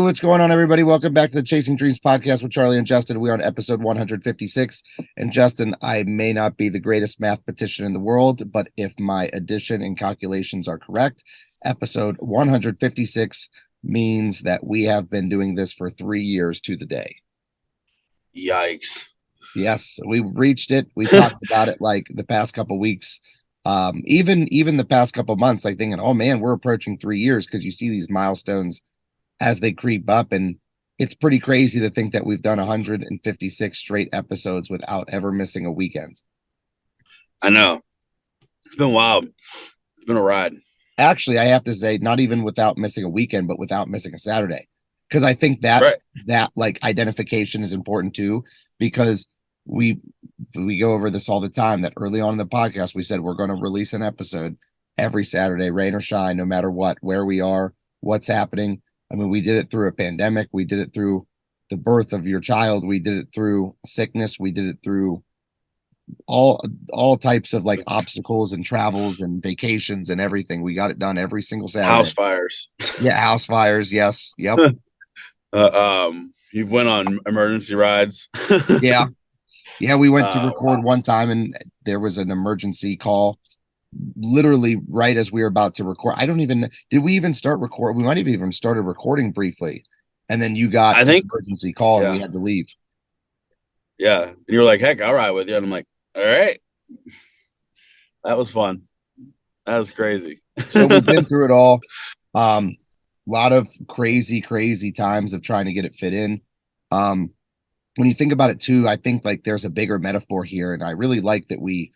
what's going on, everybody? Welcome back to the Chasing Dreams podcast with Charlie and Justin. We are on episode 156. And Justin, I may not be the greatest mathematician in the world, but if my addition and calculations are correct, episode 156 means that we have been doing this for 3 years to the day. Yikes. Yes, we reached it. We talked about it like the past couple weeks. Even the past couple months, like thinking, oh man, we're approaching 3 years, because you see these milestones as they creep up, and it's pretty crazy to think that we've done 156 straight episodes without ever missing a weekend. I know. It's been wild. It's been a ride. Actually, I have to say, not even without missing a weekend, but without missing a Saturday. Because I think that that like identification is important too, because we go over this all the time, that early on in the podcast, we said we're going to release an episode every Saturday, rain or shine, no matter what, where we are, what's happening. I mean, we did it through a pandemic. We did it through the birth of your child. We did it through sickness. We did it through all types of like obstacles and travels and vacations and everything. We got it done every single Saturday. House fires. Yeah, house fires. Yes. Yep. You've went on emergency rides. Yeah. We went to record one time, and there was an emergency call literally right as we were about to record. Did we even start recording? We might have even started recording briefly, and then you got an emergency call and we had to leave. Yeah. And you were like, heck, I'll ride with you. And I'm like, all right. That was fun. That was crazy. So we've been through it all. A lot of crazy times of trying to get it fit in. When you think about it too, I think like there's a bigger metaphor here, and I really like that we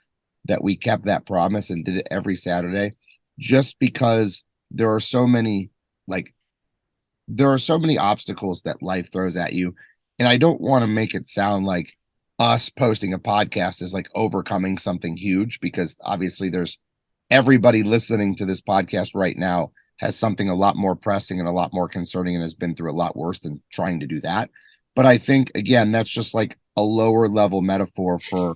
kept that promise and did it every Saturday, just because there are so many obstacles that life throws at you. And I don't want to make it sound like us posting a podcast is like overcoming something huge, because obviously there's everybody listening to this podcast right now has something a lot more pressing and a lot more concerning and has been through a lot worse than trying to do that. But I think, again, that's just like a lower level metaphor for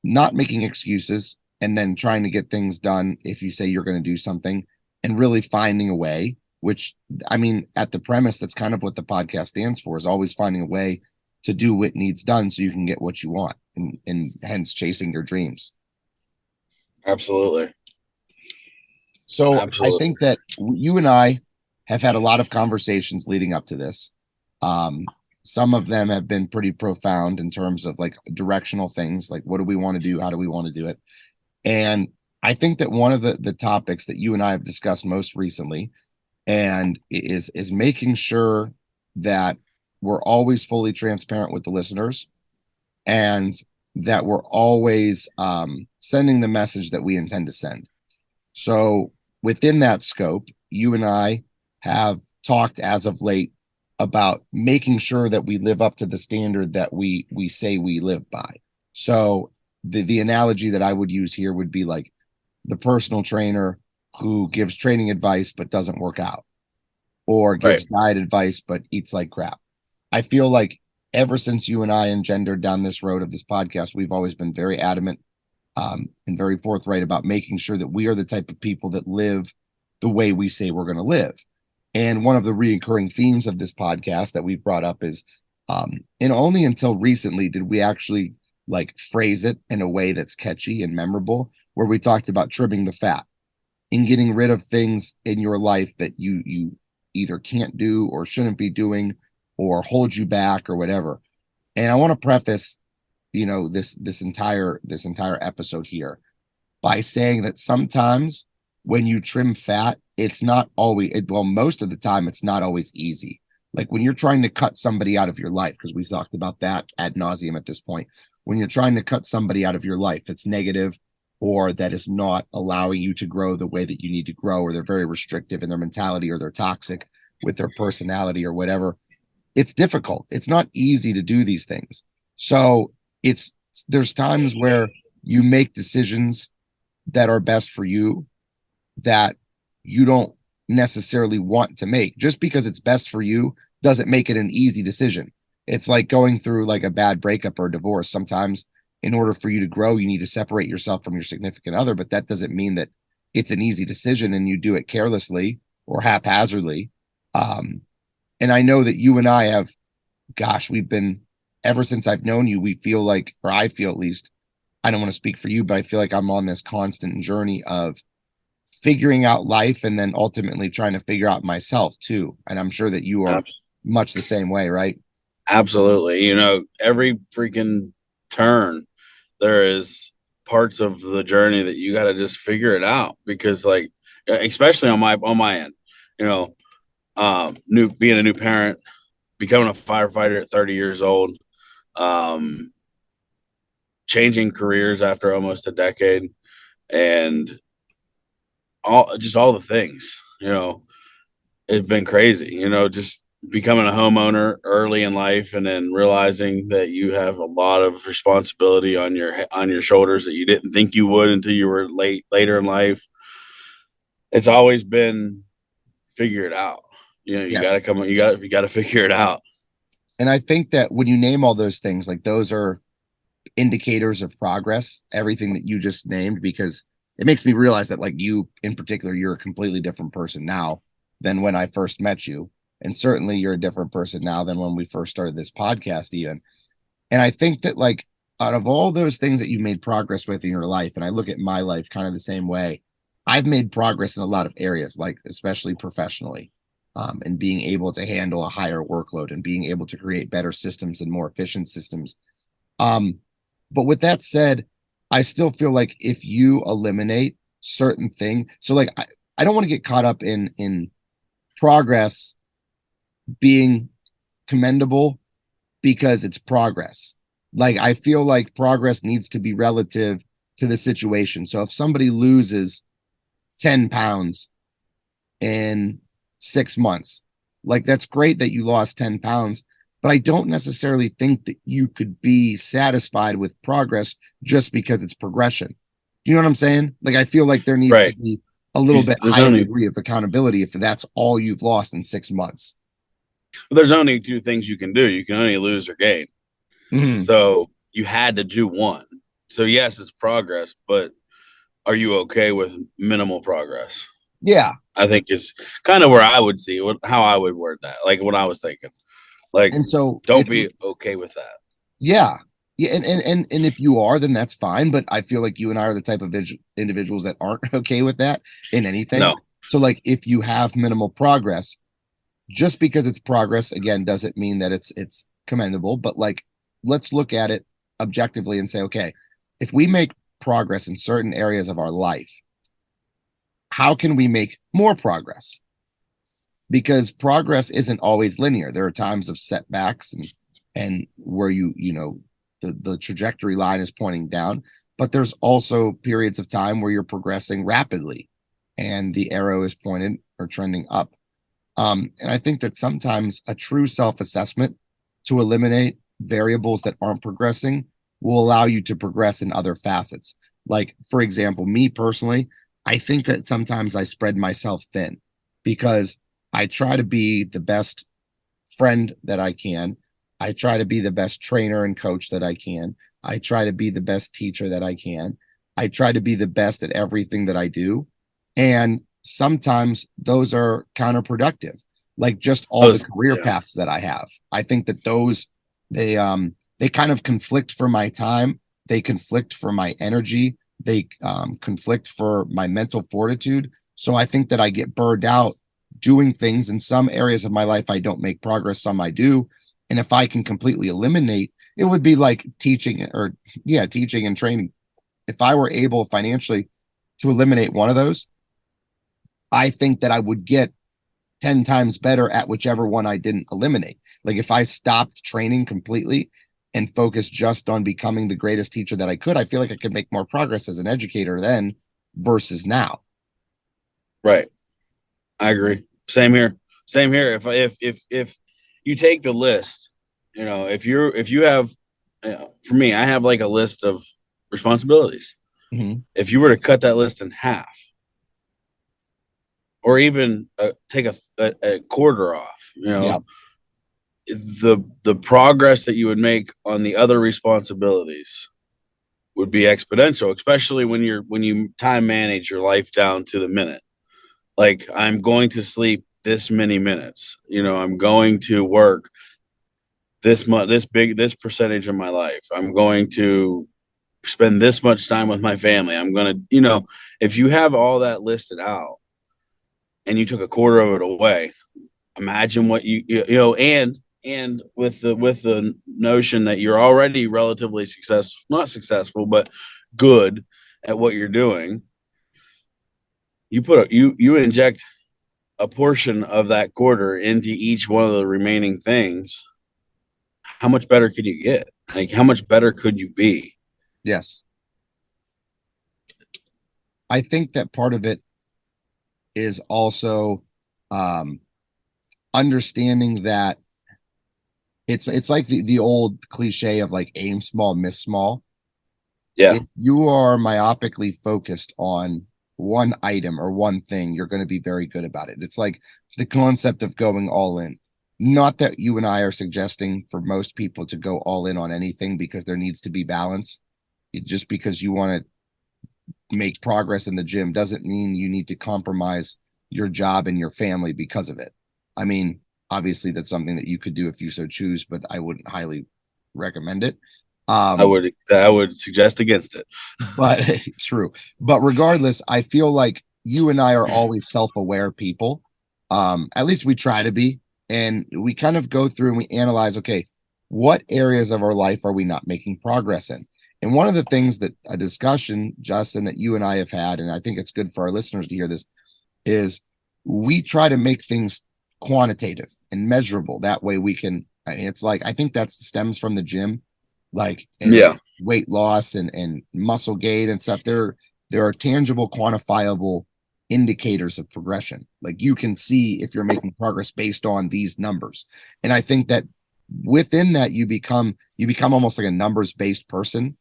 not making excuses and then trying to get things done if you say you're going to do something, and really finding a way, which, I mean, at the premise, that's kind of what the podcast stands for, is always finding a way to do what needs done so you can get what you want, and hence chasing your dreams. Absolutely. So I think that you and I have had a lot of conversations leading up to this. Some of them have been pretty profound in terms of like directional things, like what do we want to do? How do we want to do it? And I think that one of the topics that you and I have discussed most recently and is making sure that we're always fully transparent with the listeners, and that we're always sending the message that we intend to send. So within that scope, you and I have talked as of late about making sure that we live up to the standard that we say we live by. So the analogy that I would use here would be like the personal trainer who gives training advice but doesn't work out, or gives diet advice but eats like crap. I feel like ever since you and I engendered down this road of this podcast, we've always been very adamant and very forthright about making sure that we are the type of people that live the way we say we're going to live. And one of the recurring themes of this podcast that we've brought up is, and only until recently did we actually like phrase it in a way that's catchy and memorable, where we talked about trimming the fat and getting rid of things in your life that you either can't do or shouldn't be doing or hold you back or whatever. And I want to preface, this entire episode here by saying that sometimes when you trim fat, it's not always, most of the time, it's not always easy. Like when you're trying to cut somebody out of your life, because we've talked about that ad nauseum at this point, when you're trying to cut somebody out of your life that's negative, or that is not allowing you to grow the way that you need to grow, or they're very restrictive in their mentality, or they're toxic with their personality or whatever, it's difficult. It's not easy to do these things. So there's times where you make decisions that are best for you that you don't necessarily want to make. Just because it's best for you doesn't make it an easy decision. It's like going through like a bad breakup or a divorce. Sometimes in order for you to grow, you need to separate yourself from your significant other, but that doesn't mean that it's an easy decision and you do it carelessly or haphazardly. And I know that you and I have, gosh, we've been, ever since I've known you, we feel like, or I feel at least, I don't want to speak for you, but I feel like I'm on this constant journey of figuring out life and then ultimately trying to figure out myself too. And I'm sure that you are much the same way, right? Absolutely. You know, every freaking turn, there is parts of the journey that you got to just figure it out because, like, especially on my end, you know, new being a new parent, becoming a firefighter at 30 years old, um, changing careers after almost a decade, and all the things, you know, it's been crazy, you know, just becoming a homeowner early in life and then realizing that you have a lot of responsibility on your shoulders that you didn't think you would until you were later in life. It's always been figure it out. You know, Yes. you got to figure it out. And I think that when you name all those things, like those are indicators of progress, everything that you just named, because it makes me realize that, like, you in particular, you're a completely different person now than when I first met you. And certainly you're a different person now than when we first started this podcast, even. And I think that, like, out of all those things that you made progress with in your life, and I look at my life kind of the same way, I've made progress in a lot of areas, like especially professionally, and being able to handle a higher workload and being able to create better systems and more efficient systems. Um, but with that said, I still feel like if you eliminate certain thing, so like I don't want to get caught up in progress being commendable because it's progress. Like I feel like progress needs to be relative to the situation. So if somebody loses 10 pounds in 6 months, like that's great that you lost 10 pounds, but I don't necessarily think that you could be satisfied with progress just because it's progression. Do you know what I'm saying? Like I feel like there needs to Right. be a little bit There's higher only degree of accountability if that's all you've lost in 6 months. there's only two things you can do. You can only lose or gain. Mhm. So you had to do one. So yes, it's progress, but are you okay with minimal progress? Yeah. I think is kind of where I would see how I would word that. Like what I was thinking. Like, And so don't if be okay with that. yeah. Yeah, and if you are, then that's fine. But I feel like you and I are the type of individuals that aren't okay with that in anything. No. So, like, if you have minimal progress, just because it's progress, again, doesn't mean that it's commendable. But like, let's look at it objectively and say, okay, if we make progress in certain areas of our life, how can we make more progress? Because progress isn't always linear. There are times of setbacks and where you know the trajectory line is pointing down, but there's also periods of time where you're progressing rapidly and the arrow is pointed or trending up. And I think that sometimes a true self-assessment to eliminate variables that aren't progressing will allow you to progress in other facets. Like, for example, me personally, I think that sometimes I spread myself thin because I try to be the best friend that I can. I try to be the best trainer and coach that I can. I try to be the best teacher that I can. I try to be the best at everything that I do. And sometimes those are counterproductive, like just all the Those, career yeah. paths that I have. I think that those they kind of conflict for my time, they conflict for my energy, they conflict for my mental fortitude. So I think that I get burned out doing things in some areas of my life. I don't make progress, some I do. And if I can completely eliminate, it would be like teaching or yeah, teaching and training. If I were able financially to eliminate one of those, I think that I would get 10 times better at whichever one I didn't eliminate. Like if I stopped training completely and focused just on becoming the greatest teacher that I could, I feel like I could make more progress as an educator then versus now. Right. I agree. Same here. Same here. If you take the list, you know, if you have, you know, for me, I have like a list of responsibilities. Mm-hmm. If you were to cut that list in half, or even take a quarter off, you Yeah. know, the progress that you would make on the other responsibilities would be exponential, especially when you time manage your life down to the minute. Like I'm going to sleep this many minutes. I'm going to work this percentage of my life. I'm going to spend this much time with my family. I'm going to, if you have all that listed out and you took a quarter of it away, imagine what and with the notion that you're already relatively successful, not successful, but good at what you're doing. You inject a portion of that quarter into each one of the remaining things. How much better could you get? Like, how much better could you be? Yes. I think that part of it is also understanding that it's like the old cliche of like aim small, miss small. Yeah. If you are myopically focused on one item or one thing, you're going to be very good about it. It's like the concept of going all in. Not that you and I are suggesting for most people to go all in on anything, because there needs to be balance. Just because you want to make progress in the gym doesn't mean you need to compromise your job and your family because of it. I mean, obviously that's something that you could do if you so choose, but I wouldn't highly recommend it. I would suggest against it. But true. But regardless, I feel like you and I are always self-aware people. At least we try to be. And we kind of go through and we analyze, okay, what areas of our life are we not making progress in? And one of the things that a discussion, Justin, that you and I have had, and I think it's good for our listeners to hear this, is we try to make things quantitative and measurable. That way we can, I mean, it's like, I think that stems from the gym, like, Yeah. weight loss and muscle gain and stuff. There are tangible, quantifiable indicators of progression. Like you can see if you're making progress based on these numbers. And I think that within that you become almost like a numbers based person,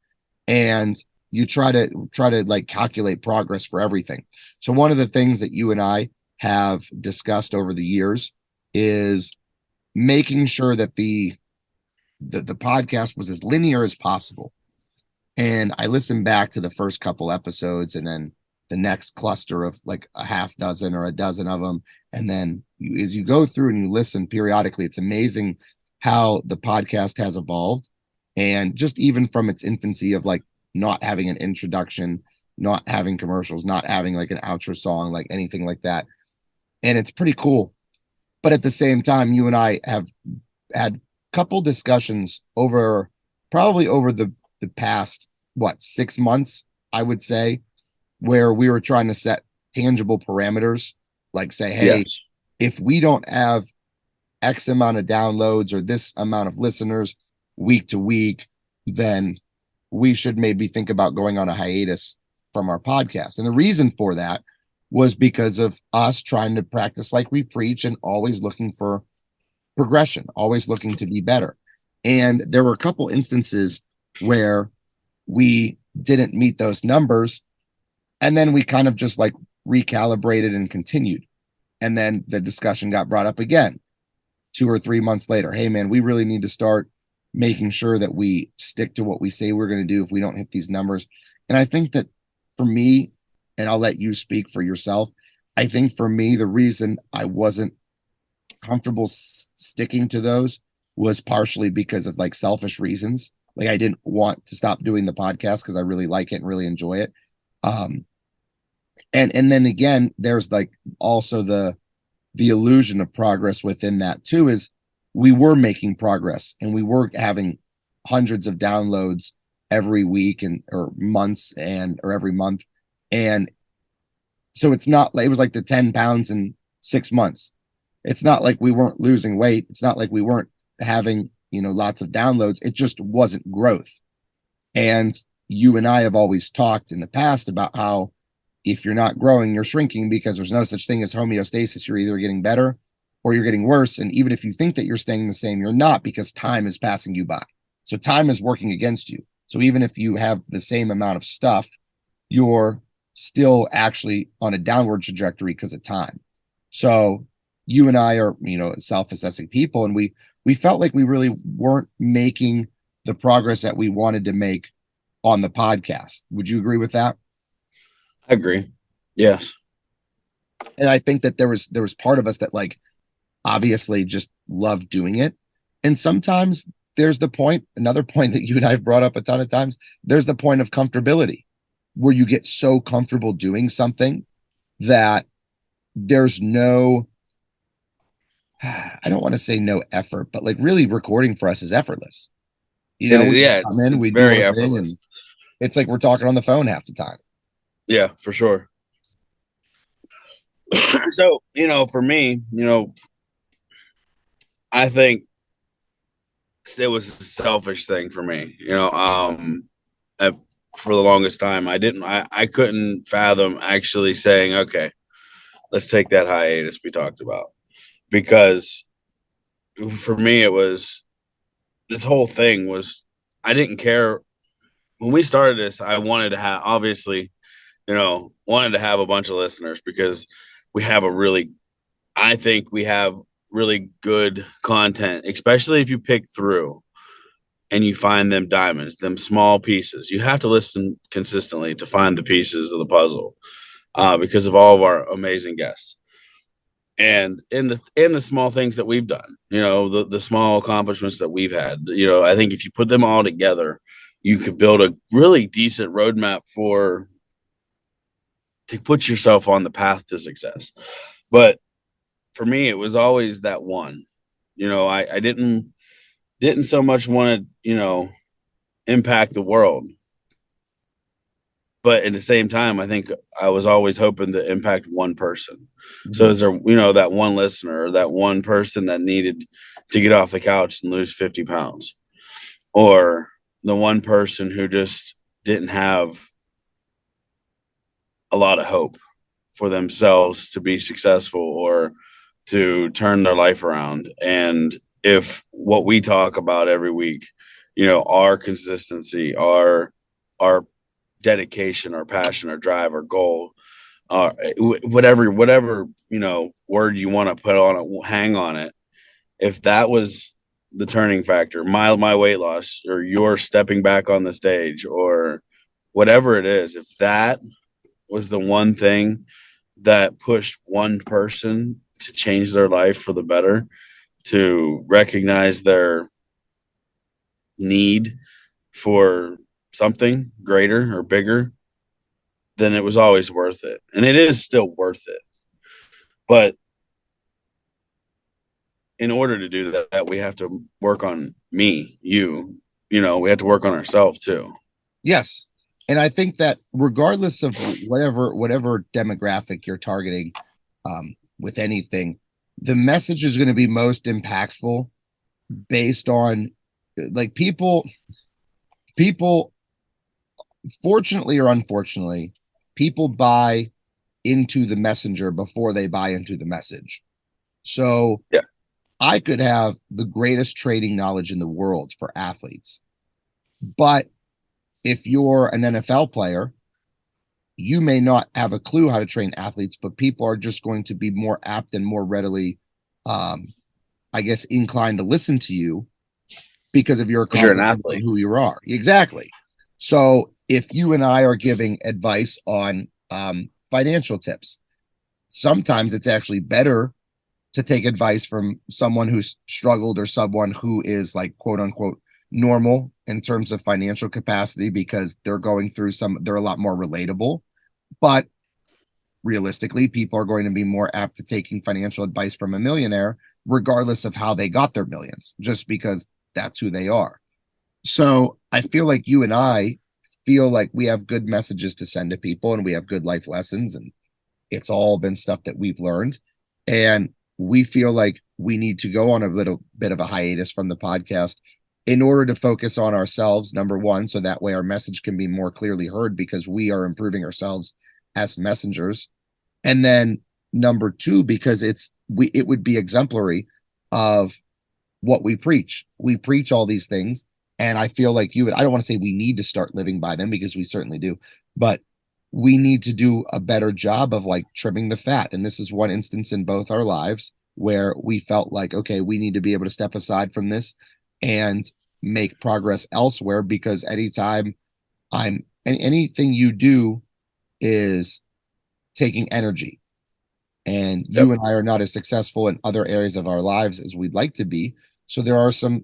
and you try to like calculate progress for everything. So one of the things that you and I have discussed over the years is making sure that the podcast was as linear as possible. And I listened back to the first couple episodes and then the next cluster of like a half dozen or a dozen of them. And then as you go through and you listen periodically, it's amazing how the podcast has evolved. And just even from its infancy of like not having an introduction, not having commercials, not having like an outro song, like anything like that. And it's pretty cool. But at the same time, you and I have had a couple discussions probably over the past 6 months, I would say, where we were trying to set tangible parameters, like say, hey, Yes. if we don't have X amount of downloads or this amount of listeners week to week, then we should maybe think about going on a hiatus from our podcast. And the reason for that was because of us trying to practice like we preach and always looking for progression, always looking to be better. And there were a couple instances where we didn't meet those numbers, and then we kind of just like recalibrated and continued. And then the discussion got brought up again 2 or 3 months later. Hey man, we really need to start making sure that we stick to what we say we're going to do if we don't hit these numbers. And I think that for me, and I'll let you speak for yourself, I think for me, the reason I wasn't comfortable sticking to those was partially because of like selfish reasons. Like I didn't want to stop doing the podcast because I really like it and really enjoy it. And then again, there's like also the illusion of progress within that too, is we were making progress and we were having hundreds of downloads every week and or months and or every month. And so it's not like it was like the 10 pounds in 6 months. It's not like we weren't losing weight. It's not like we weren't having, lots of downloads. It just wasn't growth. And you and I have always talked in the past about how if you're not growing, you're shrinking, because there's no such thing as homeostasis. You're either getting better or you're getting worse. And even if you think that you're staying the same, you're not, because time is passing you by. So time is working against you. So even if you have the same amount of stuff, you're still actually on a downward trajectory because of time. So you and I are, self-assessing people, and we felt like we really weren't making the progress that we wanted to make on the podcast. Would you agree with that? I agree. Yes. And I think that there was part of us that like obviously just loved doing it. And sometimes there's the point, another point that you and I have brought up a ton of times, there's the point of comfortability where you get so comfortable doing something that there's no, I don't want to say no effort, but like really recording for us is effortless. You know, we just Yeah, come in, it's we do very our thing, effortless. and it's like we're talking on the phone half the time. Yeah, for sure. So, for me, I think it was a selfish thing for me. I, for the longest time, I couldn't fathom actually saying, okay, let's take that hiatus we talked about. Because for me, it was this whole thing was, I didn't care. When we started this, I wanted to have, obviously, wanted to have a bunch of listeners because we have I think we have really good content, especially if you pick through and you find them diamonds, them small pieces. You have to listen consistently to find the pieces of the puzzle, because of all of our amazing guests and in the small things that we've done. The small accomplishments that we've had. I think if you put them all together, you could build a really decent roadmap to put yourself on the path to success. But for me, it was always that one. I didn't so much want to impact the world, but at the same time, I think I was always hoping to impact one person. So Mhm. is there, that one listener or that one person that needed to get off the couch and lose 50 pounds, or the one person who just didn't have a lot of hope for themselves to be successful or to turn their life around. And if what we talk about every week, our consistency, our dedication, our passion, our drive, our goal, whatever word you want to put on it, hang on it. If that was the turning factor, my weight loss, or your stepping back on the stage, or whatever it is, if that was the one thing that pushed one person to change their life for the better, to recognize their need for something greater or bigger, then it was always worth it. And it is still worth it. But in order to do that, we have to work on we have to work on ourselves too. Yes. And I think that regardless of whatever demographic you're targeting with anything, the message is going to be most impactful based on like people fortunately or unfortunately, people buy into the messenger before they buy into the message. So Yeah. I could have the greatest trading knowledge in the world for athletes, but if you're an NFL player, you may not have a clue how to train athletes, but people are just going to be more apt and more readily, um, I guess, inclined to listen to you because of your Because you're an accomplishments and athlete. who you are. Exactly. So if you and I are giving advice on financial tips, sometimes it's actually better to take advice from someone who's struggled or someone who is like quote unquote normal in terms of financial capacity because they're going through they're a lot more relatable. But realistically, people are going to be more apt to taking financial advice from a millionaire, regardless of how they got their millions, just because that's who they are. So I feel like you and I feel like we have good messages to send to people and we have good life lessons, and it's all been stuff that we've learned. And we feel like we need to go on a little bit of a hiatus from the podcast in order to focus on ourselves, number one, so that way our message can be more clearly heard because we are improving ourselves as messengers. And then number two, because it would be exemplary of what we preach. We preach all these things. And I feel like I don't want to say we need to start living by them because we certainly do, but we need to do a better job of like trimming the fat. And this is one instance in both our lives where we felt like, okay, we need to be able to step aside from this and make progress elsewhere because anytime anything you do is taking energy. And Yep. you and I are not as successful in other areas of our lives as we'd like to be. So there are some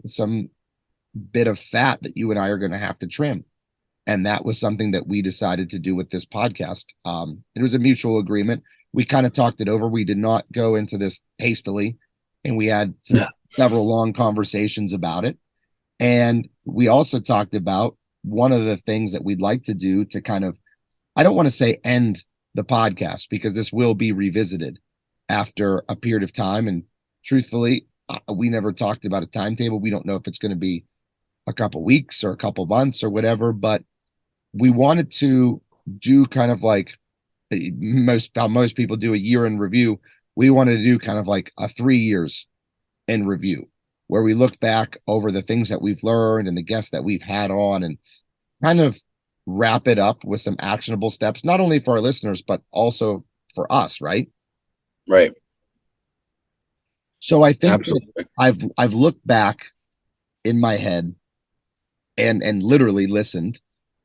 bit of fat that you and I are going to have to trim. And that was something that we decided to do with this podcast. It was a mutual agreement. We kind of talked it over. We did not go into this hastily, and we had several long conversations about it. And we also talked about one of the things that we'd like to do to kind of, I don't want to say end the podcast, because this will be revisited after a period of time. And truthfully, we never talked about a timetable. We don't know if it's going to be a couple weeks or a couple months or whatever, but we wanted to do kind of like how most people do a year in review. We wanted to do kind of like a 3 years in review, where we look back over the things that we've learned and the guests that we've had on, and kind of wrap it up with some actionable steps, not only for our listeners, but also for us, right? Right. So I think I've looked back in my head and literally listened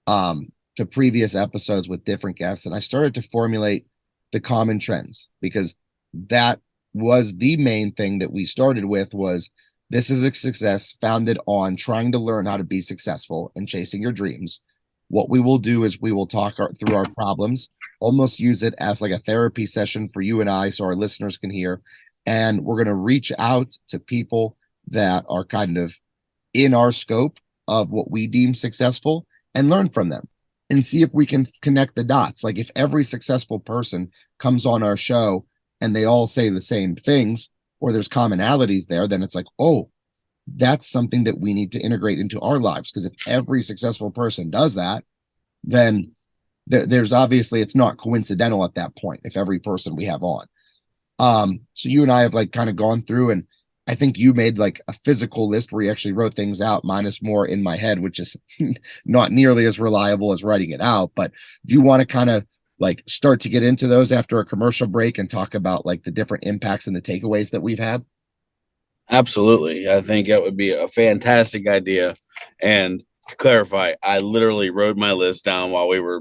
to previous episodes with different guests, and I started to formulate the common trends, because that was the main thing that we started with. Was this is a success founded on trying to learn how to be successful and chasing your dreams. What we will do is we will talk through our problems, almost use it as like a therapy session for you and I, so our listeners can hear. And we're going to reach out to people that are kind of in our scope of what we deem successful and learn from them and see if we can connect the dots. Like if every successful person comes on our show and they all say the same things, or there's commonalities there, then it's like, oh, that's something that we need to integrate into our lives. Because if every successful person does that, then there's obviously, it's not coincidental at that point if every person we have on. So you and I have like kind of gone through, and I think you made like a physical list where you actually wrote things out. Mine is more in my head, which is not nearly as reliable as writing it out. But do you want to kind of like start to get into those after a commercial break and talk about like the different impacts and the takeaways that we've had? Absolutely. I think that would be a fantastic idea. And to clarify, I literally wrote my list down while we were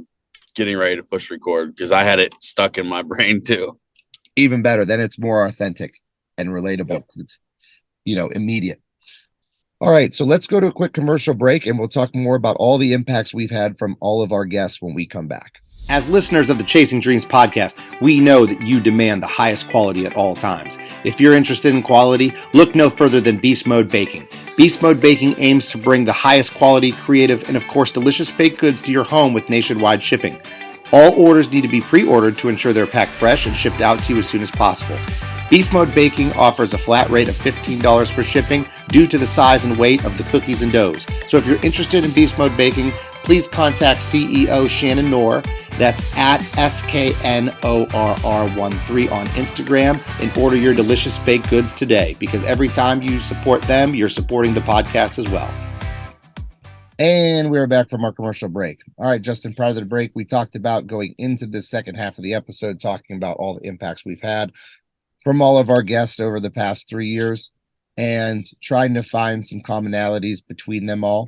getting ready to push record, because I had it stuck in my brain too. Even better. Then it's more authentic and relatable, because it's, immediate. All right. So let's go to a quick commercial break, and we'll talk more about all the impacts we've had from all of our guests when we come back. As listeners of the Chasing Dreams podcast, we know that you demand the highest quality at all times. If you're interested in quality, look no further than Beast Mode Baking. Beast Mode Baking aims to bring the highest quality, creative, and of course delicious baked goods to your home with nationwide shipping. All orders need to be pre-ordered to ensure they're packed fresh and shipped out to you as soon as possible. Beast Mode Baking offers a flat rate of $15 for shipping due to the size and weight of the cookies and doughs. So if you're interested in Beast Mode Baking, please contact CEO Shannon Knorr. That's at SKNORR13 on Instagram, and order your delicious baked goods today, because every time you support them, you're supporting the podcast as well. And we're back from our commercial break. All right, Justin, prior to the break, we talked about going into the second half of the episode, talking about all the impacts we've had from all of our guests over the past 3 years and trying to find some commonalities between them all.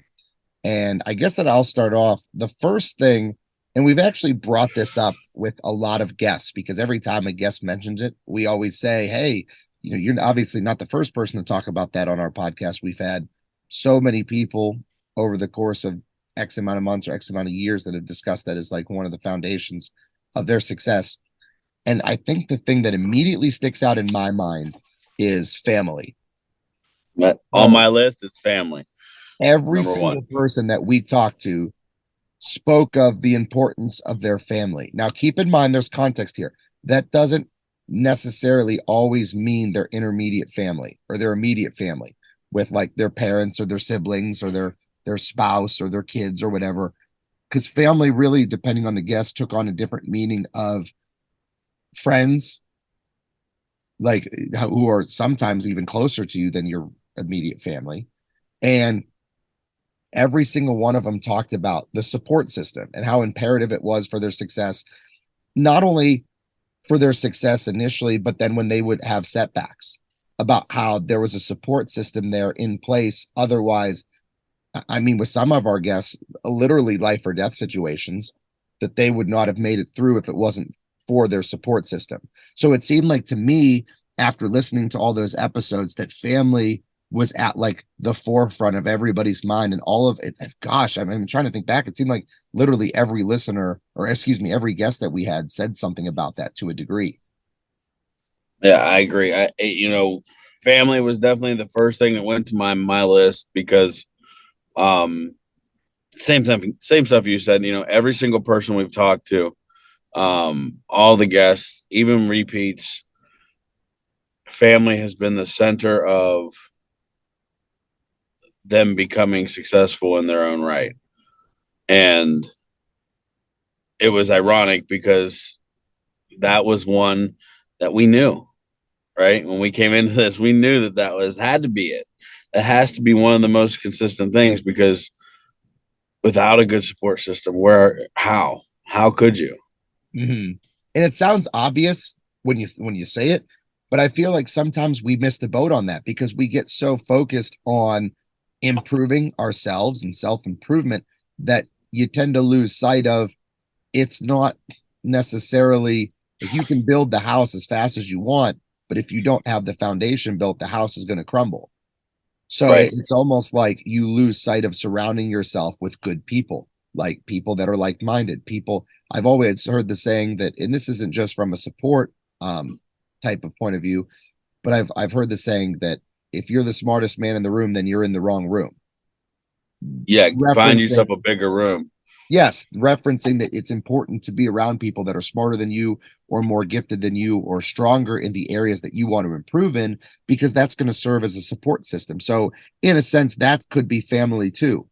And I guess that I'll start off. The first thing, and we've actually brought this up with a lot of guests, because every time a guest mentions it, we always say, hey, you're obviously not the first person to talk about that on our podcast. We've had so many people over the course of X amount of months or X amount of years that have discussed that as like one of the foundations of their success. And I think the thing that immediately sticks out in my mind is family. On my list is family. Every single person that we talked to spoke of the importance of their family. Now, keep in mind, there's context here. That doesn't necessarily always mean their intermediate family or their immediate family with like their parents or their siblings or their spouse or their kids or whatever. Because family really, depending on the guest, took on a different meaning of friends, like who are sometimes even closer to you than your immediate family. And every single one of them talked about the support system and how imperative it was for their success, not only for their success initially, but then when they would have setbacks, about how there was a support system there in place. Otherwise, I mean, with some of our guests, literally life or death situations, that they would not have made it through if it wasn't for their support system. So it seemed like to me, after listening to all those episodes, that family was at like the forefront of everybody's mind, and all of it. Gosh, I'm trying to think back. It seemed like literally every listener, or excuse me, every guest that we had said something about that to a degree. Yeah, I agree. Family was definitely the first thing that went to my list because, um, same stuff you said. Every single person we've talked to, all the guests, even repeats, family has been the center of them becoming successful in their own right. And it was ironic because that was one that we knew, right? When we came into this, we knew that had to be it. That has to be one of the most consistent things because without a good support system, how could you? Mm-hmm. And it sounds obvious when you say it, but I feel like sometimes we miss the boat on that because we get so focused on improving ourselves and self-improvement that you tend to lose sight of it's not necessarily like you can build the house as fast as you want, but if you don't have the foundation built, the house is going to crumble. So Right. it's almost like you lose sight of surrounding yourself with good people, like people that are like-minded people. I've always heard the saying that, and this isn't just from a support type of point of view, but I've heard the saying that if you're the smartest man in the room, then you're in the wrong room. Yeah. Find yourself Referencing, a bigger room. yes, referencing that it's important to be around people that are smarter than you or more gifted than you or stronger in the areas that you want to improve in, because that's going to serve as a support system. So, in a sense, that could be family too.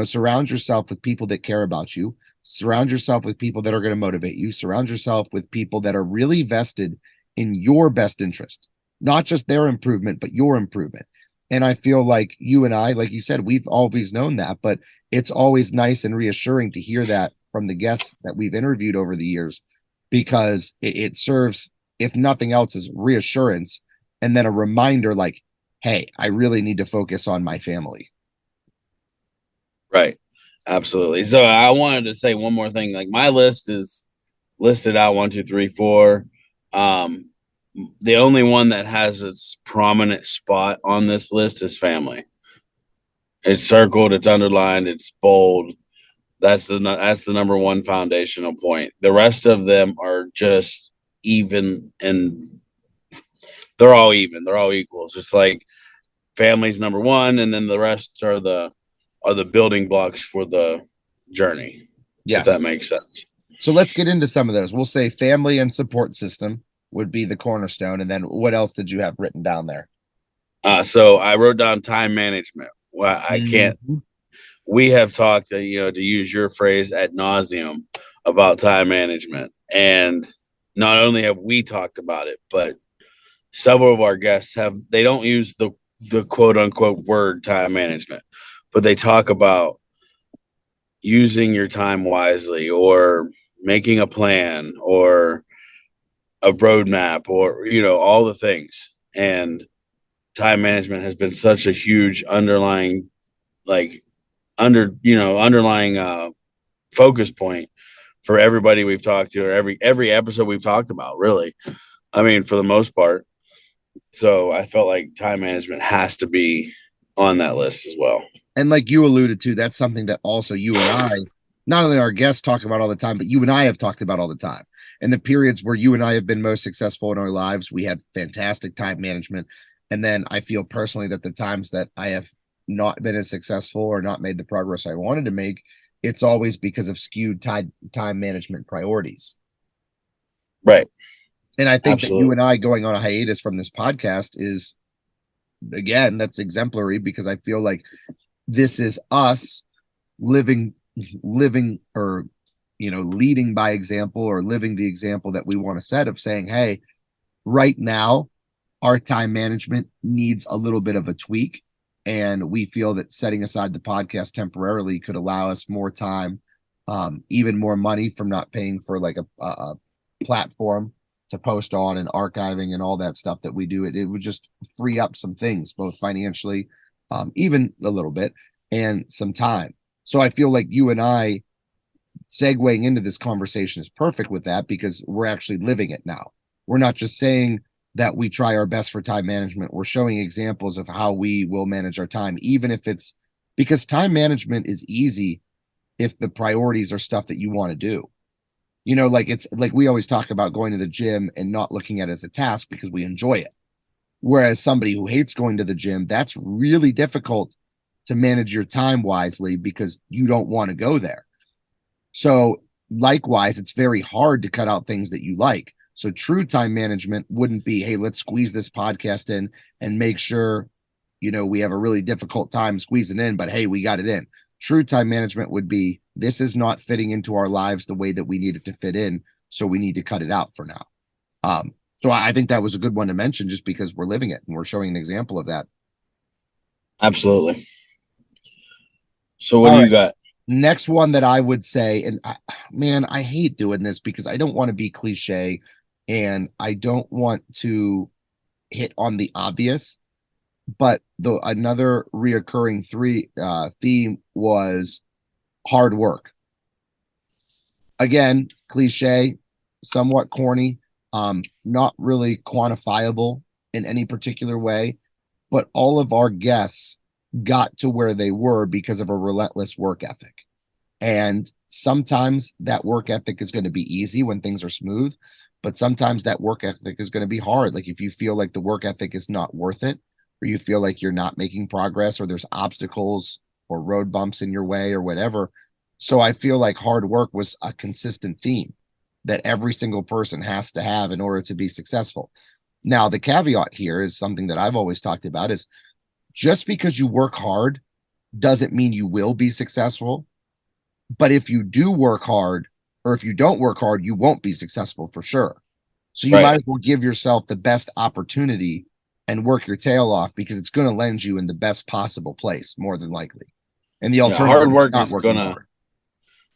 Surround yourself with people that care about you, surround yourself with people that are going to motivate you, surround yourself with people that are really vested in your best interest, not just their improvement, but your improvement. And I feel like you and I, like you said, we've always known that, but it's always nice and reassuring to hear that from the guests that we've interviewed over the years, because it serves, if nothing else, as reassurance and then a reminder like, hey, I really need to focus on my family. Right. Absolutely. So I wanted to say one more thing. Like my list is listed out 1, 2, 3, 4. Um, the only one that has its prominent spot on this list is family. It's circled, it's underlined, it's bold. That's the number one foundational point. The rest of them are just even, and they're all even. They're all equals. It's like family's number one, and then the rest are the building blocks for the journey. If that Yes. makes sense. So let's get into some of those. We'll say family and support system would be the cornerstone. And then what else did you have written down there? So I wrote down time management. Well, I can't. Mhm. We have talked, to use your phrase, ad nauseum about time management, and not only have we talked about it, but several of our guests have. They don't use the quote unquote word time management, but they talk about using your time wisely or making a plan or a roadmap or all the things. And time management has been such a huge underlying, like, underlying focus point for everybody we've talked to, or every episode we've talked about, really. I mean, for the most part. So I felt like time management has to be on that list as well. And like you alluded to, that's something that also you and I, not only our guests talk about all the time, but you and I have talked about all the time. And the periods where you and I have been most successful in our lives, we have fantastic time management. And then I feel personally that the times that I have not been as successful or not made the progress I wanted to make, it's always because of skewed time management priorities. Right. And I think that you Absolutely. and I going on a hiatus from this podcast is, again, that's exemplary, because I feel like this is us living or leading by example, or living the example that we want to set of saying, hey, right now our time management needs a little bit of a tweak, and we feel that setting aside the podcast temporarily could allow us more time, even more money from not paying for like a platform to post on and archiving and all that stuff that we do. It would just free up some things, both financially, even a little bit, and some time. So I feel like you and I segueing into this conversation is perfect with that, because we're actually living it now. We're not just saying that we try our best for time management. We're showing examples of how we will manage our time, even if it's because time management is easy if the priorities are stuff that you want to do. Like it's like we always talk about going to the gym and not looking at it as a task because we enjoy it. Whereas somebody who hates going to the gym, that's really difficult to manage your time wisely because you don't want to go there. So likewise, it's very hard to cut out things that you like. So true time management wouldn't be, hey, let's squeeze this podcast in and make sure, we have a really difficult time squeezing in, but hey, we got it in. True time management would be, this is not fitting into our lives the way that we need it to fit in. So we need to cut it out for now. So I think that was a good one to mention just because we're living it and we're showing an example of that. Absolutely. So what do you got? Next one that I would say, and I hate doing this because I don't want to be cliche and I don't want to hit on the obvious, but another reoccurring theme was hard work. Again, cliche, somewhat corny, not really quantifiable in any particular way, but all of our guests got to where they were because of a relentless work ethic. And sometimes that work ethic is going to be easy when things are smooth, but sometimes that work ethic is going to be hard. Like if you feel like the work ethic is not worth it, or you feel like you're not making progress, or there's obstacles or road bumps in your way or whatever. So I feel like hard work was a consistent theme that every single person has to have in order to be successful. Now, the caveat here is something that I've always talked about is just because you work hard doesn't mean you will be successful. But if you do work hard, or if you don't work hard, you won't be successful for sure. So you might as well give yourself the best opportunity and work your tail off, because it's going to land you in the best possible place, more than likely. And the alternative hard work is not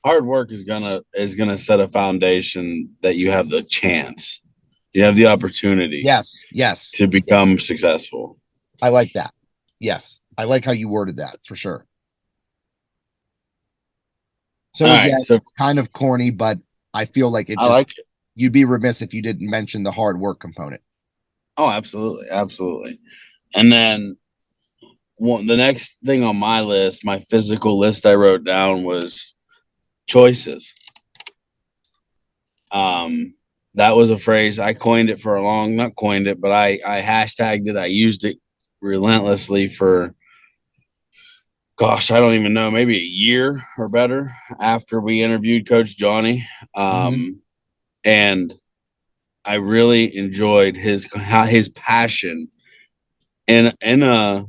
hard work is gonna set a foundation that you have the chance, you have the opportunity, yes, to become successful. I like that. Yes, I like how you worded that for sure. So again, kind of corny, but I feel like I like it. You'd be remiss if you didn't mention the hard work component. Oh, absolutely, absolutely. And then the next thing on my list, my physical list I wrote down, was choices. That was a phrase I coined it for not coined it, but I hashtagged it. I used it relentlessly for, gosh, I don't even know, maybe a year or better after we interviewed Coach Johnny. And I really enjoyed his passion in a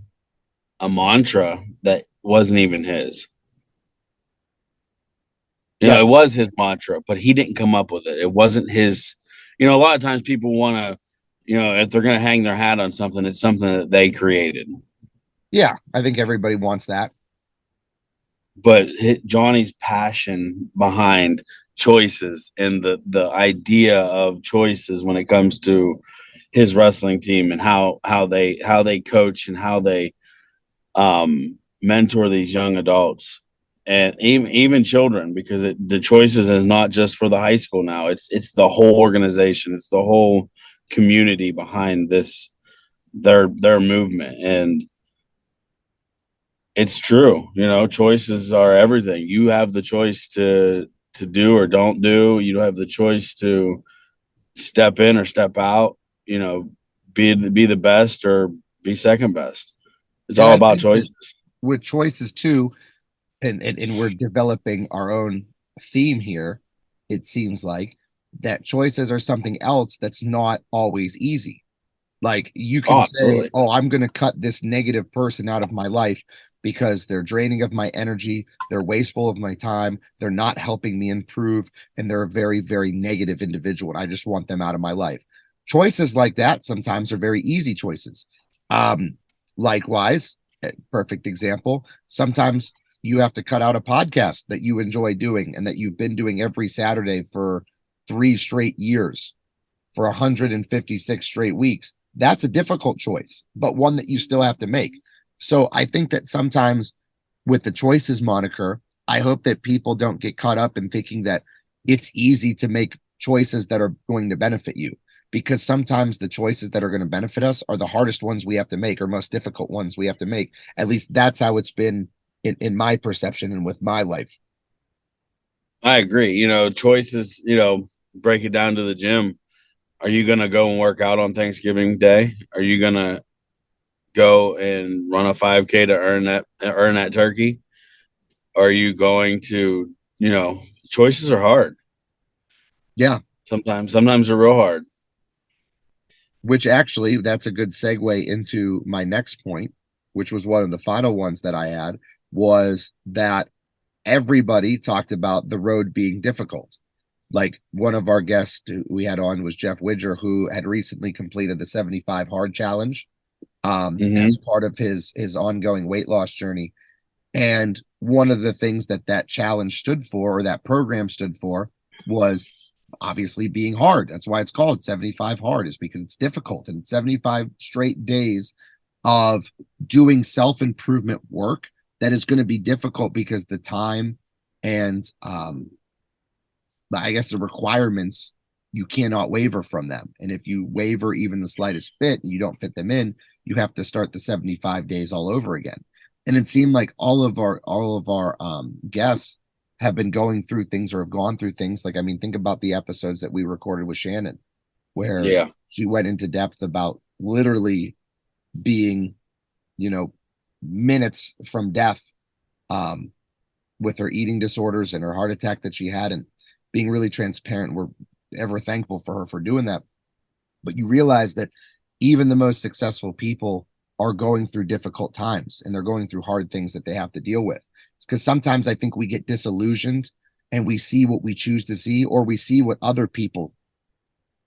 mantra that wasn't even his. It was his mantra, but he didn't come up with it. It wasn't his. A lot of times people want to, if they're going to hang their hat on something, it's something that they created. Yeah, I think everybody wants that. But Johnny's passion behind choices and the idea of choices when it comes to his wrestling team and how they coach and how they mentor these young adults and even children, because the choices is not just for the high school now. It's the whole organization. It's the whole community behind this, their movement. And it's true. Choices are everything. You have the choice to do or don't do. You have the choice to step in or step out, be the best or be second best. It's all about choices. With choices too, and we're developing our own theme here. It seems like that choices are something else that's not always easy. Like you can say, oh, I'm going to cut this negative person out of my life because they're draining of my energy, they're wasteful of my time, they're not helping me improve, and they're a very, very negative individual, and I just want them out of my life. Choices like that sometimes are very easy choices. Likewise, perfect example, sometimes you have to cut out a podcast that you enjoy doing and that you've been doing every Saturday for 3 straight years, for 156 straight weeks. That's a difficult choice, but one that you still have to make. So I think that sometimes with the choices moniker, I hope that people don't get caught up in thinking that it's easy to make choices that are going to benefit you, because sometimes the choices that are going to benefit us are the hardest ones we have to make, or most difficult ones we have to make. At least that's how it's been in my perception and with my life. I agree. Choices, break it down to the gym. Are you going to go and work out on Thanksgiving Day? Are you going to go and run a 5K to earn that turkey? Are you going to, choices are hard. Yeah. Sometimes they're real hard. Which actually, that's a good segue into my next point, which was one of the final ones that I had, was that everybody talked about the road being difficult. Like one of our guests we had on was Jeff Widger, who had recently completed the 75 hard challenge as part of his ongoing weight loss journey. And one of the things that challenge stood for, or that program stood for, was obviously being hard. That's why it's called 75 hard, is because it's difficult, and 75 straight days of doing self-improvement work that is going to be difficult because the time and I guess the requirements, you cannot waver from them. And if you waver even the slightest bit and you don't fit them in, you have to start the 75 days all over again. And it seemed like all of our guests have been going through things, or have gone through things. Like, I mean, think about the episodes that we recorded with Shannon, where Yeah. she went into depth about literally being, minutes from death, um, with her eating disorders and her heart attack that she had, and being really transparent. We're ever thankful for her for doing that. But you realize that even the most successful people are going through difficult times, and they're going through hard things that they have to deal with. Because sometimes I think we get disillusioned and we see what we choose to see, or we see what other people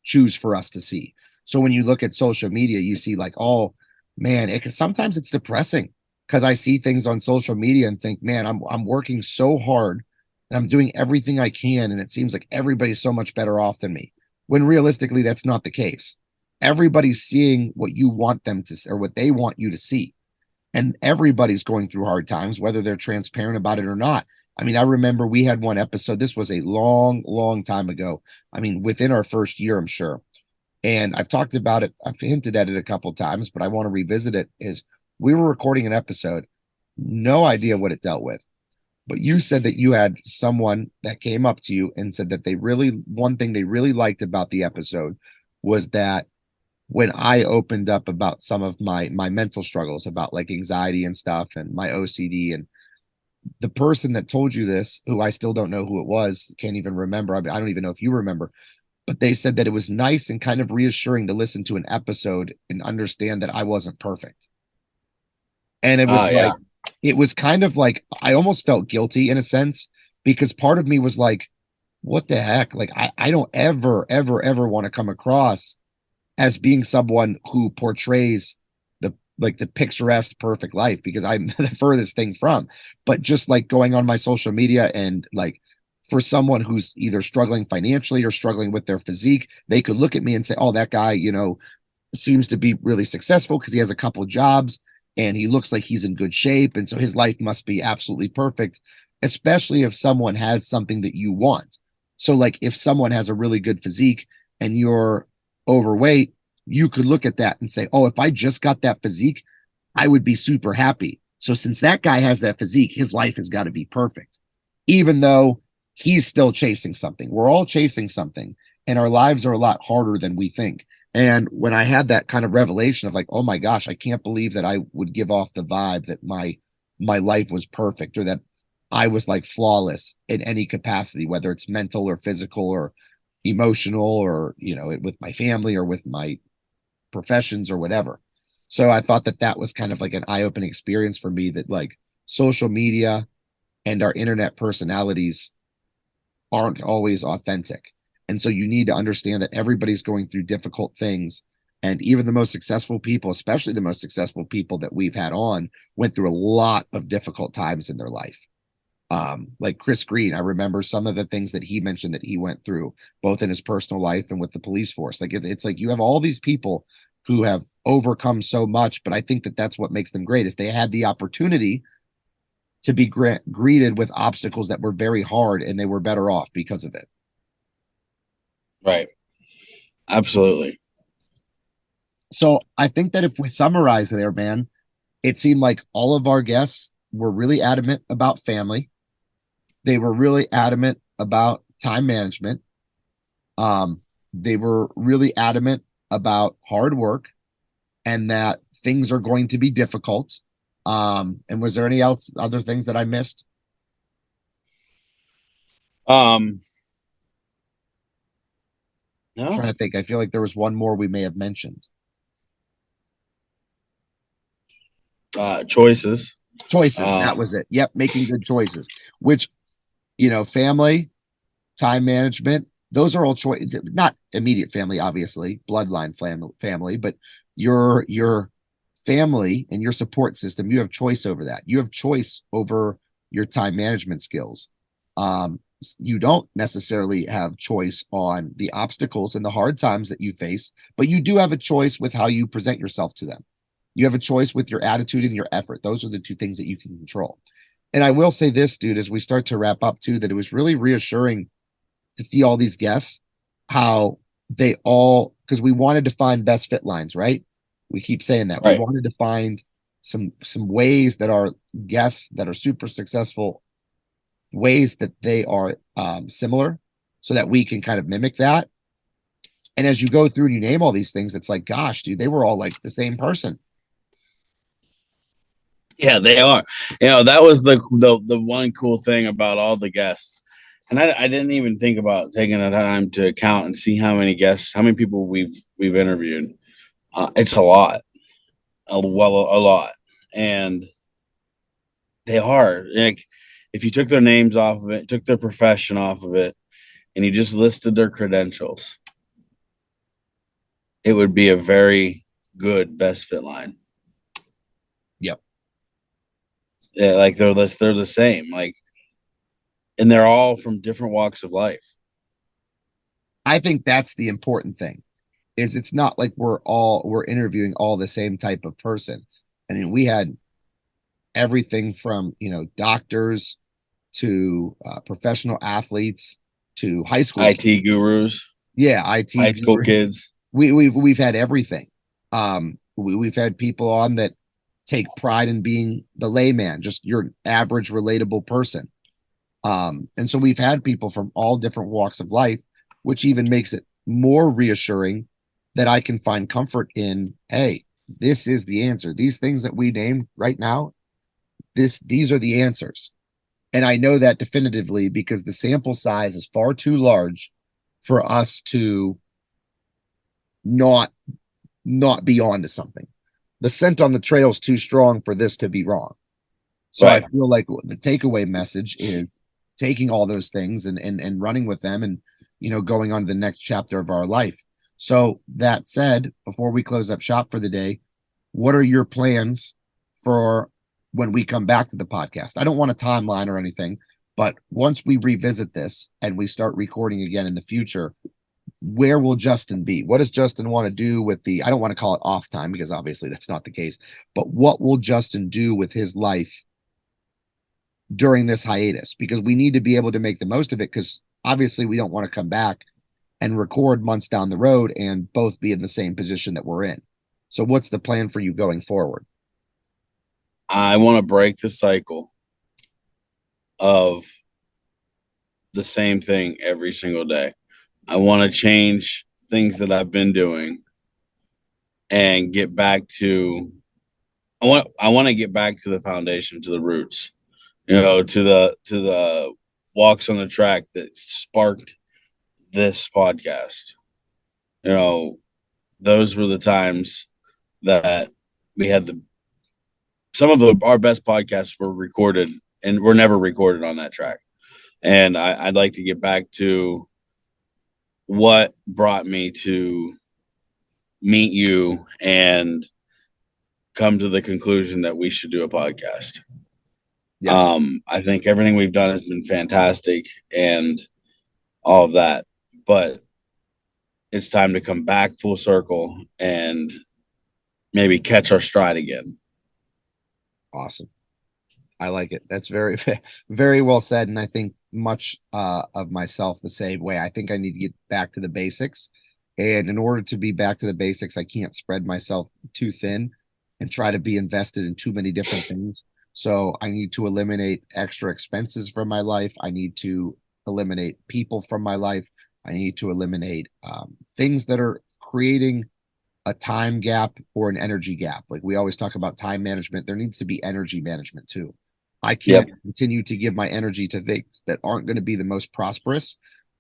choose for us to see. So when you look at social media, you see like, oh man, sometimes it's depressing, because I see things on social media and think, man, I'm working so hard and I'm doing everything I can, and it seems like everybody's so much better off than me. When realistically, that's not the case. Everybody's seeing what you want them to, or what they want you to see. And everybody's going through hard times, whether they're transparent about it or not. I mean, I remember we had one episode, this was a long, long time ago. I mean, within our first year, I'm sure. And I've talked about it, I've hinted at it a couple times, but I want to revisit it. Is we were recording an episode, no idea what it dealt with. But you said that you had someone that came up to you and said that one thing they really liked about the episode was that when I opened up about some of my mental struggles, about like anxiety and stuff and my OCD, and the person that told you this, who I still don't know who it was, can't even remember. I mean, I don't even know if you remember, but they said that it was nice and kind of reassuring to listen to an episode and understand that I wasn't perfect. And it was Yeah. it was kind of like, I almost felt guilty in a sense, because part of me was like, what the heck? Like, I don't ever want to come across as being someone who portrays the picturesque perfect life, because I'm the furthest thing from. But just like going on my social media, and like, for someone who's either struggling financially or struggling with their physique, they could look at me and say, oh, that guy, seems to be really successful because he has a couple jobs and he looks like he's in good shape, and so his life must be absolutely perfect. Especially if someone has something that you want. So like, if someone has a really good physique and you're overweight, you could look at that and say, oh, if I just got that physique, I would be super happy. So since that guy has that physique, his life has got to be perfect, even though he's still chasing something. We're all chasing something, and our lives are a lot harder than we think. And when I had that kind of revelation of like, oh my gosh, I can't believe that I would give off the vibe that my life was perfect, or that I was like flawless in any capacity, whether it's mental or physical or emotional, or with my family or with my professions or whatever. So I thought that was kind of like an eye-opening experience for me, that like social media and our internet personalities aren't always authentic. And so you need to understand that everybody's going through difficult things. And even the most successful people, especially the most successful people that we've had on, went through a lot of difficult times in their life. Like Chris Green, I remember some of the things that he mentioned that he went through, both in his personal life and with the police force. Like it's like you have all these people who have overcome so much, but I think that that's what makes them great, is they had the opportunity to be greeted with obstacles that were very hard, and they were better off because of it. Right. Absolutely. So I think that if we summarize there, man, it seemed like all of our guests were really adamant about family. They were really adamant about time management. They were really adamant about hard work and that things are going to be difficult. And was there any other things that I missed? No. I'm trying to think. I feel like there was one more we may have mentioned. Choices. Choices. That was it. Yep. Making good choices, which, family, time management, those are all choices, not immediate family, obviously, bloodline family, but your family and your support system, you have choice over that. You have choice over your time management skills. You don't necessarily have choice on the obstacles and the hard times that you face, but you do have a choice with how you present yourself to them. You have a choice with your attitude and your effort. Those are the two things that you can control. And I will say this, dude, as we start to wrap up too, that it was really reassuring to see all these guests, how they all, because we wanted to find best fit lines, right? We keep saying that. Right. We wanted to find some ways that our guests that are super successful, ways that they are similar, so that we can kind of mimic that. And as you go through and you name all these things, it's like, gosh, dude, they were all like the same person. Yeah, they are. That was the one cool thing about all the guests. And I didn't even think about taking the time to count and see how many guests, how many people we've interviewed. It's a lot, a lot, and they are like, if you took their names off of it, took their profession off of it, and you just listed their credentials, it would be a very good best fit line. Yep. Yeah, like they're the same, like, and they're all from different walks of life. I think that's the important thing, is it's not like we're interviewing all the same type of person. I mean, we had everything from, doctors to professional athletes to high school IT kids. gurus, Yeah, IT high school gurus. kids. We've had everything. We've had people on that take pride in being the layman, just your average relatable person. And so we've had people from all different walks of life, which even makes it more reassuring that I can find comfort in, hey, this is the answer. These things that we named right now, these are the answers. And I know that definitively because the sample size is far too large for us to not be onto something. The scent on the trail is too strong for this to be wrong. So Right. I feel like the takeaway message is taking all those things and running with them and, going on to the next chapter of our life. So that said, before we close up shop for the day, what are your plans for when we come back to the podcast? I don't want a timeline or anything, but once we revisit this and we start recording again in the future, where will Justin be? What does Justin want to do with I don't want to call it off time because obviously that's not the case, but what will Justin do with his life during this hiatus? Because we need to be able to make the most of it, because obviously we don't want to come back and record months down the road and both be in the same position that we're in. So what's the plan for you going forward? I want to break the cycle of the same thing every single day. I want to change things that I've been doing and get back to I want to get back to the foundation, to the roots, to the walks on the track that sparked this podcast. Those were the times that we had some of our best podcasts were recorded and were never recorded on that track. And I'd like to get back to what brought me to meet you and come to the conclusion that we should do a podcast. Yes. I think everything we've done has been fantastic and all of that, but it's time to come back full circle and maybe catch our stride again. Awesome. I like it. That's very, very well said. And I think much of myself the same way. I think I need to get back to the basics. And in order to be back to the basics, I can't spread myself too thin and try to be invested in too many different things. So I need to eliminate extra expenses from my life. I need to eliminate people from my life. I need to eliminate things that are creating a time gap or an energy gap. Like we always talk about time management, there needs to be energy management too. I can't continue to give my energy to things that aren't going to be the most prosperous,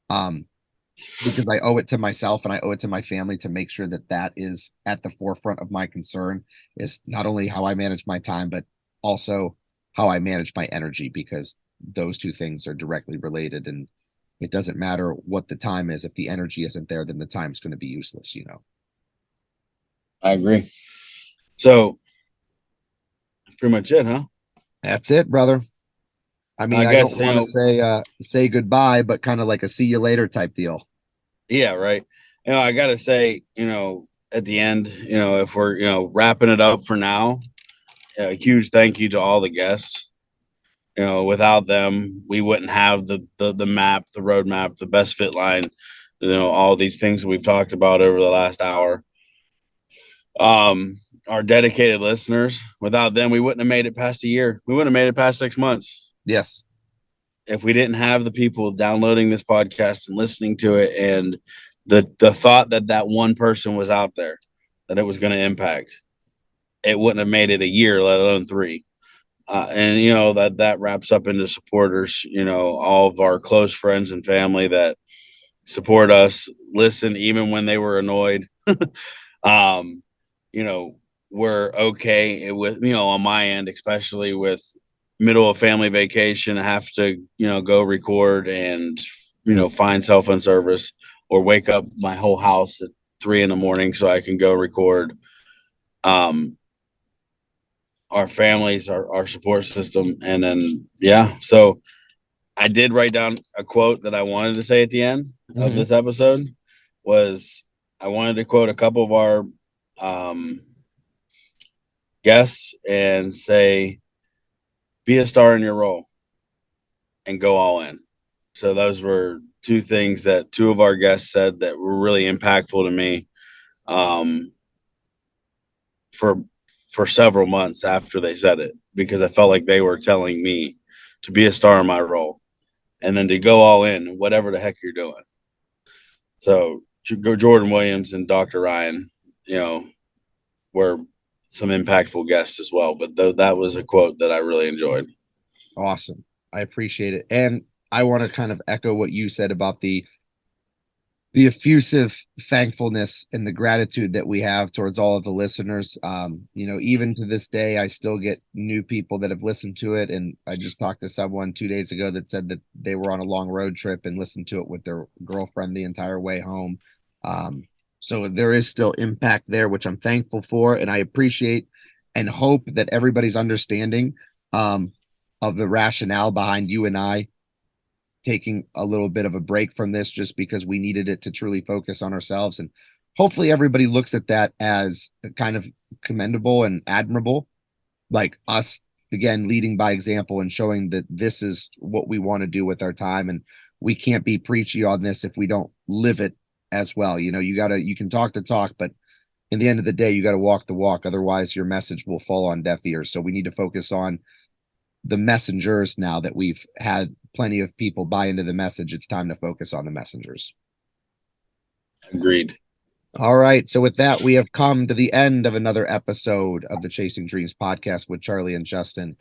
because I owe it to myself and I owe it to my family to make sure that that is at the forefront of my concern, is not only how I manage my time, but also how I manage my energy, because those two things are directly related. And it doesn't matter what the time is. If the energy isn't there, then the time's going to be useless, you know? I agree. So that's pretty much it, huh? That's it, brother. I mean, I don't want to say goodbye, but kind of like a see you later type deal. Yeah, right. I got to say, at the end, if we're, wrapping it up for now, a huge thank you to all the guests. Without them, we wouldn't have the map, the roadmap, the best fit line, all these things that we've talked about over the last hour. Our dedicated listeners, without them, we wouldn't have made it past a year. We wouldn't have made it past 6 months. Yes. If we didn't have the people downloading this podcast and listening to it, and the thought that one person was out there, that it was going to impact, it wouldn't have made it a year, let alone 3. And that wraps up into supporters, all of our close friends and family that support us, listen even when they were annoyed. We're okay with, on my end, especially with middle of family vacation, I have to, go record and, find cell phone service or wake up my whole house at 3 a.m. so I can go record. Our families, our support system. And then, so I did write down a quote that I wanted to say at the end of this episode. I wanted to quote a couple of our guests and say, be a star in your role and go all in. So those were 2 things that 2 of our guests said that were really impactful to me for several months after they said it, because I felt like they were telling me to be a star in my role and then to go all in whatever the heck you're doing. So go Jordan Williams and Dr. Ryan, were some impactful guests as well. But that was a quote that I really enjoyed. Awesome. I appreciate it. And I want to kind of echo what you said about the effusive thankfulness and the gratitude that we have towards all of the listeners. Even to this day, I still get new people that have listened to it. And I just talked to someone 2 days ago that said that they were on a long road trip and listened to it with their girlfriend the entire way home. So there is still impact there, which I'm thankful for. And I appreciate and hope that everybody's understanding of the rationale behind you and I taking a little bit of a break from this, just because we needed it to truly focus on ourselves. And hopefully everybody looks at that as kind of commendable and admirable, like us, again, leading by example and showing that this is what we want to do with our time. And we can't be preachy on this if we don't live it as well. You can talk the talk, but in the end of the day, you got to walk the walk. Otherwise your message will fall on deaf ears. So we need to focus on the messengers. Now that we've had plenty of people buy into the message, it's time to focus on the messengers. Agreed. All right. So with that, we have come to the end of another episode of the Chasing Dreams podcast with Charlie and Justin.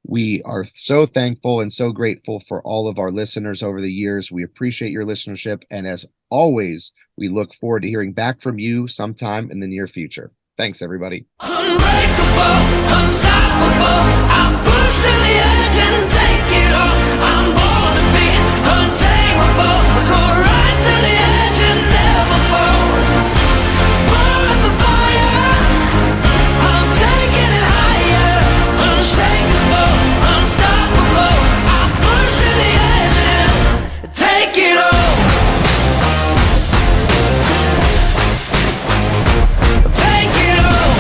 We are so thankful and so grateful for all of our listeners over the years. We appreciate your listenership. And as always, we look forward to hearing back from you sometime in the near future. Thanks, everybody. Unbreakable, unstoppable, I'm pushed to the edge and take it all. I'm born to be untamable, go right to the edge and never fall. Born with the fire, I'm taking it higher. Unshakable, unstoppable, I'm pushed to the edge and take it all. Take it all.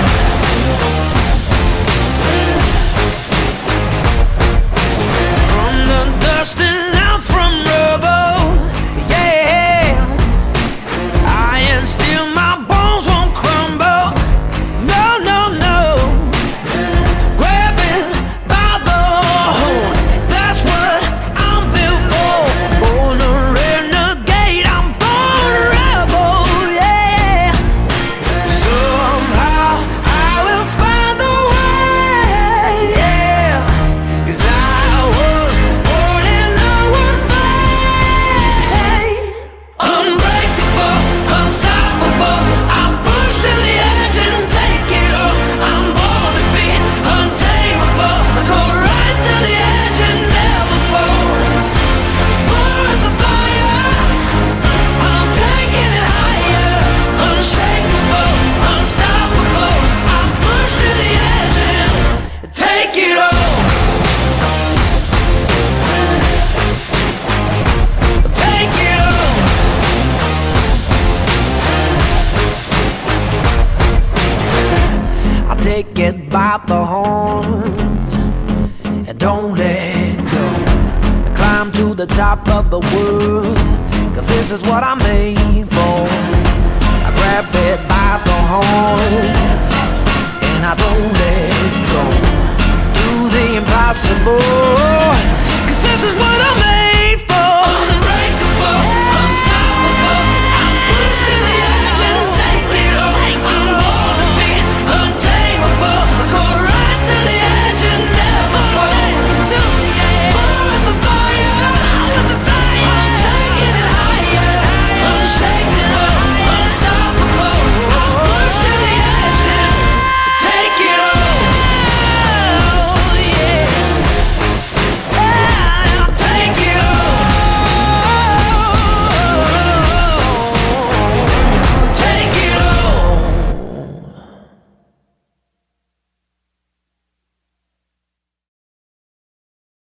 take it by the horns and don't let go. I climb to the top of the world, 'cause this is what I'm made for. I grab it by the horns and I don't let go. Do the impossible, 'cause this is what I'm made